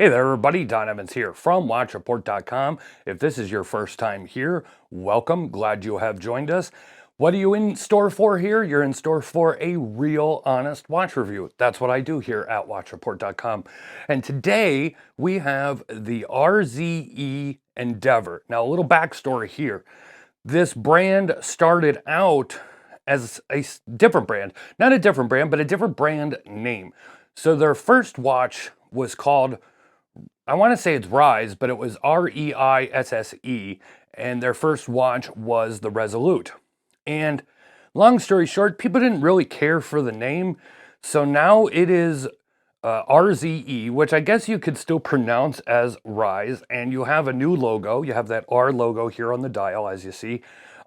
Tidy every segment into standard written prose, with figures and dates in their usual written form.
Hey there everybody, Don Evans here from Watchreport.com. If this is your first time here, welcome, glad you have joined us. What are you in store for here? You're in store for a real honest watch review. That's what I do here at Watchreport.com. And today we have the RZE Endeavor. Now a little backstory here. This brand started out as a different brand, not a different brand, but a different brand name. So their first watch was called, I want to say it's Rise, but it was REISSE, and their first watch was the Resolute. And long story short, people didn't really care for the name, so now it is RZE, which I guess you could still pronounce as Rise, and you have a new logo. You have that R logo here on the dial, as you see.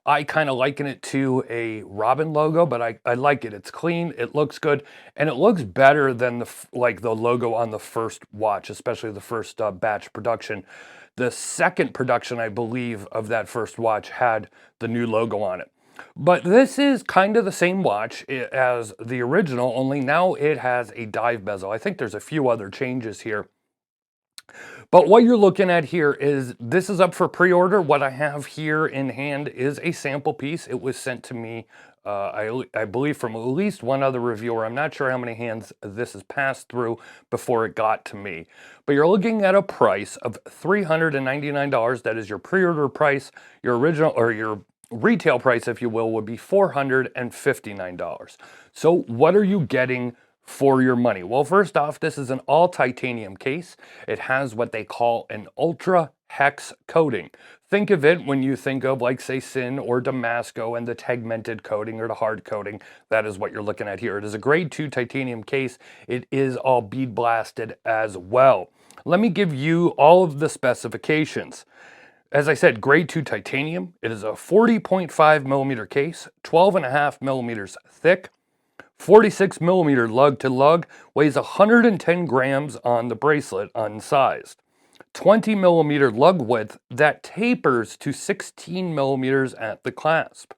I kind of liken it to a Robin logo, but I like it. It's clean, it looks good, and it looks better than the logo on the first watch, especially the first batch production. The second production, I believe, of that first watch had the new logo on it. But this is kind of the same watch as the original, only now it has a dive bezel. I think there's a few other changes here. But what you're looking at here is, this is up for pre-order. What I have here in hand is a sample piece. It was sent to me, I believe, from at least one other reviewer. I'm not sure how many hands this has passed through before it got to me. But you're looking at a price of $399. That is your pre-order price. Your original, or your retail price, if you will, would be $459. So what are you getting for your money? Well, first off, this is an all titanium case. It has what they call an ultra hex coating. Think of it when you think of, like, say, Sin or Damasco and the tegmented coating or the hard coating. That is what you're looking at here. It is a grade 2 titanium case. It is all bead blasted as well. Let me give you all of the specifications. As I said, grade 2 titanium. It is a 40.5 millimeter case, 12.5 millimeters thick, 46 millimeter lug to lug, weighs 110 grams on the bracelet unsized. 20 millimeter lug width that tapers to 16 millimeters at the clasp.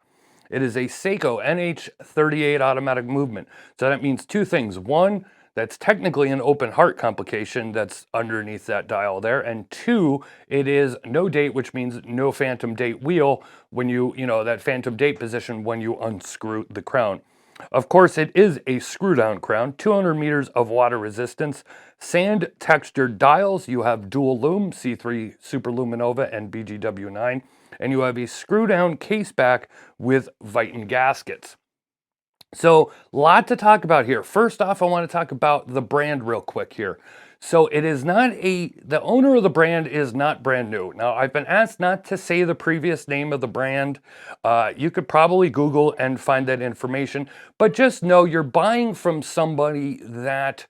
It is a Seiko NH38 automatic movement. So that means two things. One, that's technically an open heart complication that's underneath that dial there. And two, it is no date, which means no phantom date wheel when that phantom date position when you unscrew the crown. Of course, it is a screw down crown, 200 meters of water resistance, sand textured dials. You have dual Loom, C3 Super Luminova and BGW9, and you have a screw down case back with Viton gaskets. So, lot to talk about here. First off, I want to talk about the brand real quick here. So it is not the owner of the brand is not brand new. Now, I've been asked not to say the previous name of the brand. You could probably Google and find that information, but just know you're buying from somebody that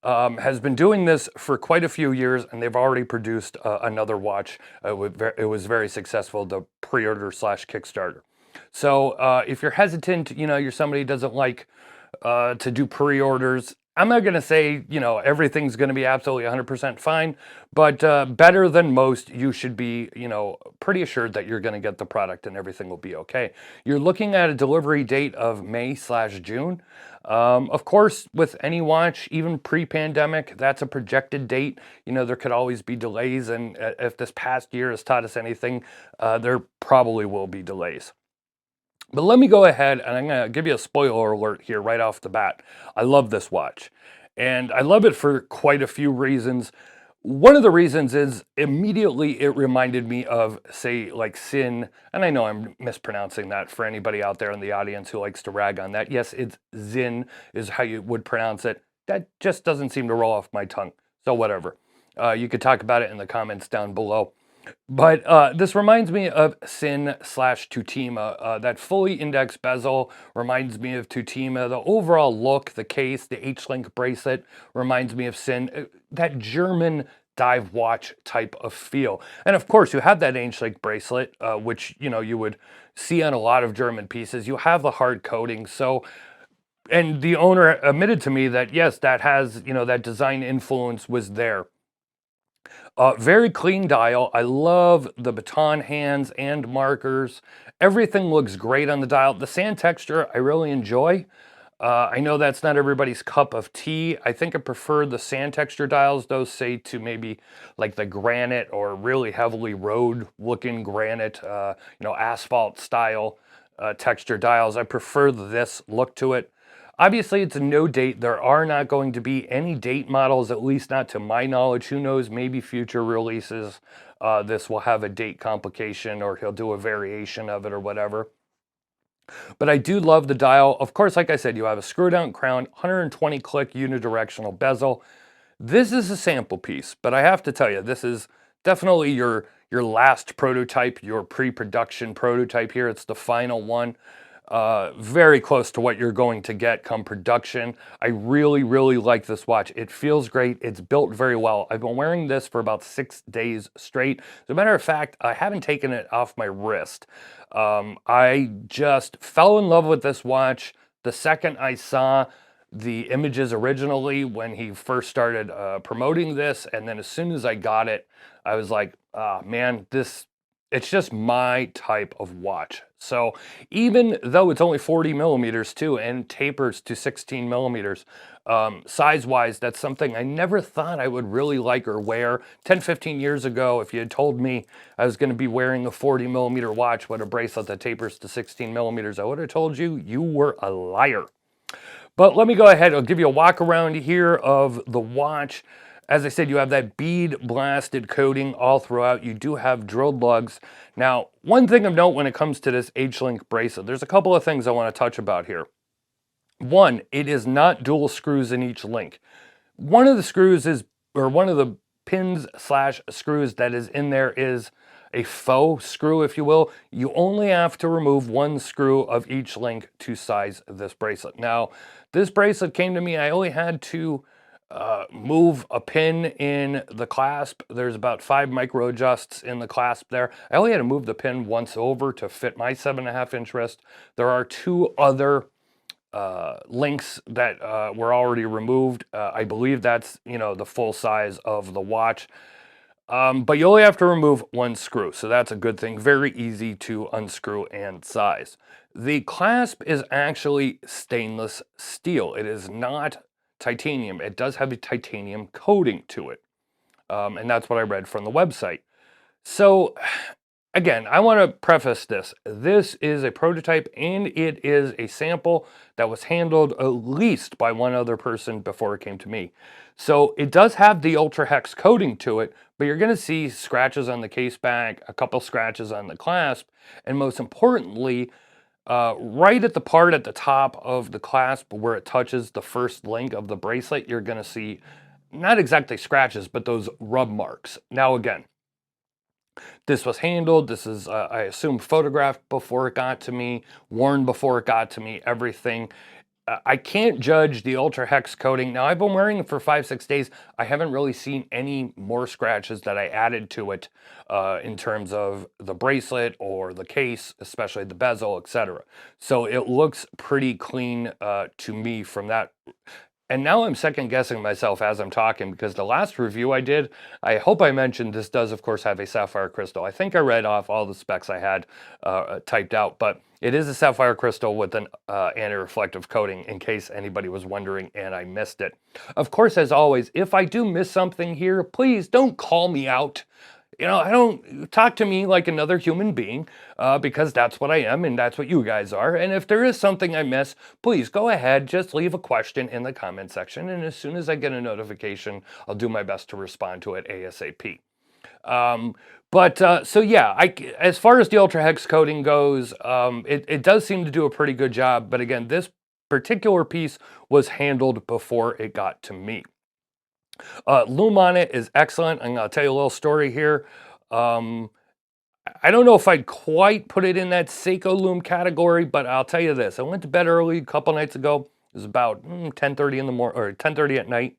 has been doing this for quite a few years, and they've already produced another watch. It was very successful, the pre-order / Kickstarter. So if you're hesitant, you're somebody who doesn't like to do pre-orders, I'm not going to say, everything's going to be absolutely 100% fine, but better than most, you should be, pretty assured that you're going to get the product and everything will be okay. You're looking at a delivery date of May/June. Of course, with any watch, even pre-pandemic, that's a projected date. There could always be delays, and if this past year has taught us anything, there probably will be delays. But let me go ahead and I'm going to give you a spoiler alert here right off the bat. I love this watch, and I love it for quite a few reasons. One of the reasons is immediately it reminded me of, say, like Sin, and I know I'm mispronouncing that for anybody out there in the audience who likes to rag on that. Yes, it's Zin is how you would pronounce it. That just doesn't seem to roll off my tongue, so whatever. You could talk about it in the comments down below. But this reminds me of Sin/Tutima. That fully indexed bezel reminds me of Tutima. The overall look, the case, the H-link bracelet reminds me of Sin. That German dive watch type of feel. And of course, you have that H-link bracelet, which you would see on a lot of German pieces. You have the hard coating. So, and the owner admitted to me that yes, that has that design influence was there. Very clean dial. I love the baton hands and markers. Everything looks great on the dial. The sand texture I really enjoy. I know that's not everybody's cup of tea. I think I prefer the sand texture dials, those say to maybe like the granite or really heavily road looking granite, asphalt style texture dials. I prefer this look to it. Obviously, it's a no date. There are not going to be any date models, at least not to my knowledge. Who knows, maybe future releases, this will have a date complication or he'll do a variation of it or whatever. But I do love the dial. Of course, like I said, you have a screw down crown, 120 click unidirectional bezel. This is a sample piece, but I have to tell you, this is definitely your last prototype, your pre-production prototype here. It's the final one. Very close to what you're going to get come production. I really, really like this watch. It feels great. It's built very well. I've been wearing this for about 6 days straight. As a matter of fact, I haven't taken it off my wrist. I just fell in love with this watch the second I saw the images originally when he first started promoting this, and then as soon as I got it, I was like, man, it's just my type of watch. So even though it's only 40 millimeters too and tapers to 16 millimeters, size-wise, that's something I never thought I would really like or wear. 10, 15 years ago, if you had told me I was gonna be wearing a 40 millimeter watch with a bracelet that tapers to 16 millimeters, I would have told you you were a liar. But let me go ahead, I'll give you a walk around here of the watch. As I said, you have that bead blasted coating all throughout. You do have drilled lugs. Now, one thing of note when it comes to this H-Link bracelet, there's a couple of things I want to touch about here. One, it is not dual screws in each link. One of the screws is, or one of the pins slash screws that is in there is a faux screw, if you will. You only have to remove one screw of each link to size this bracelet. Now, this bracelet came to me, I only had to move a pin in the clasp. There's about 5 micro adjusts in the clasp there. I only had to move the pin once over to fit my 7.5-inch wrist. There are 2 other links that were already removed. I believe that's, the full size of the watch. But you only have to remove one screw, so that's a good thing. Very easy to unscrew and size. The clasp is actually stainless steel. It is not titanium. It does have a titanium coating to it. And that's what I read from the website. So again, I want to preface this. This is a prototype and it is a sample that was handled at least by one other person before it came to me. So it does have the Ultra Hex coating to it, but you're going to see scratches on the case back, a couple scratches on the clasp, and most importantly, right at the part at the top of the clasp where it touches the first link of the bracelet, you're going to see not exactly scratches, but those rub marks. Now again, this was handled, this is, I assume, photographed before it got to me, worn before it got to me, everything. I can't judge the Ultra Hex coating. Now, I've been wearing it for 5-6 days. I haven't really seen any more scratches that I added to it in terms of the bracelet or the case, especially the bezel, etc. So it looks pretty clean to me from that. And now I'm second guessing myself as I'm talking because the last review I did, I hope I mentioned this does of course have a sapphire crystal. I think I read off all the specs I had typed out, but it is a sapphire crystal with an anti-reflective coating in case anybody was wondering and I missed it. Of course, as always, if I do miss something here, please don't call me out. I don't talk to me like another human being because that's what I am and that's what you guys are. And if there is something I miss, please go ahead, just leave a question in the comment section. And as soon as I get a notification, I'll do my best to respond to it ASAP. So yeah, as far as the Ultra Hex coating goes, it does seem to do a pretty good job. But again, this particular piece was handled before it got to me. Loom on it is excellent. I'm going to tell you a little story here. I don't know if I'd quite put it in that Seiko Loom category, but I'll tell you this. I went to bed early a couple nights ago. It was about 10:30 in the morning, or 10:30 at night.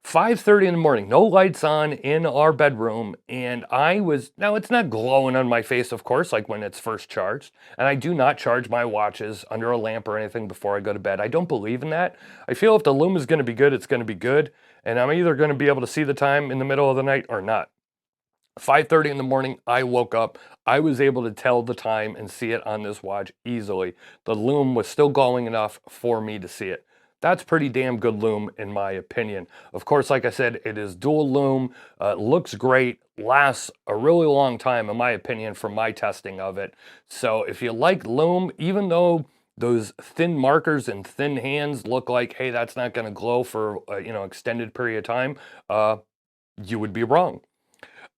5:30 in the morning, no lights on in our bedroom, and now it's not glowing on my face, of course, like when it's first charged, and I do not charge my watches under a lamp or anything before I go to bed. I don't believe in that. I feel if the Loom is going to be good, it's going to be good, and I'm either going to be able to see the time in the middle of the night or not. 5:30 in the morning, I woke up. I was able to tell the time and see it on this watch easily. The Loom was still glowing enough for me to see it. That's pretty damn good Loom in my opinion. Of course, like I said, it is dual Loom, looks great, lasts a really long time in my opinion from my testing of it. So if you like Loom, even though those thin markers and thin hands look like, hey, that's not going to glow for extended period of time, you would be wrong.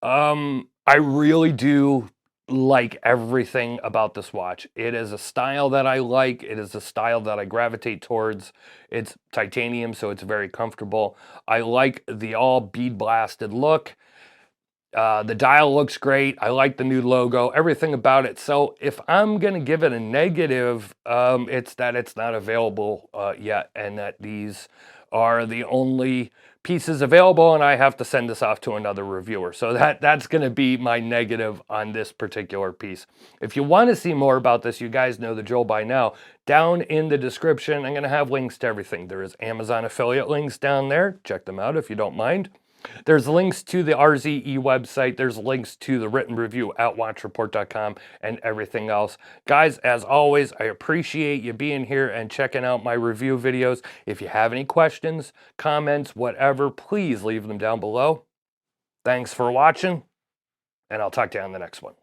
I really do like everything about this watch. It is a style that I like. It is a style that I gravitate towards. It's titanium, so it's very comfortable. I like the all bead blasted look. The dial looks great. I like the new logo, everything about it. So if I'm going to give it a negative, it's that it's not available yet, and that these are the only pieces available, and I have to send this off to another reviewer. So that's going to be my negative on this particular piece. If you want to see more about this, you guys know the drill by now. Down in the description, I'm going to have links to everything. There is Amazon affiliate links down there. Check them out if you don't mind. There's links to the RZE website. There's links to the written review at watchreport.com and everything else. Guys, as always, I appreciate you being here and checking out my review videos. If you have any questions, comments, whatever, please leave them down below. Thanks for watching, and I'll talk to you on the next one.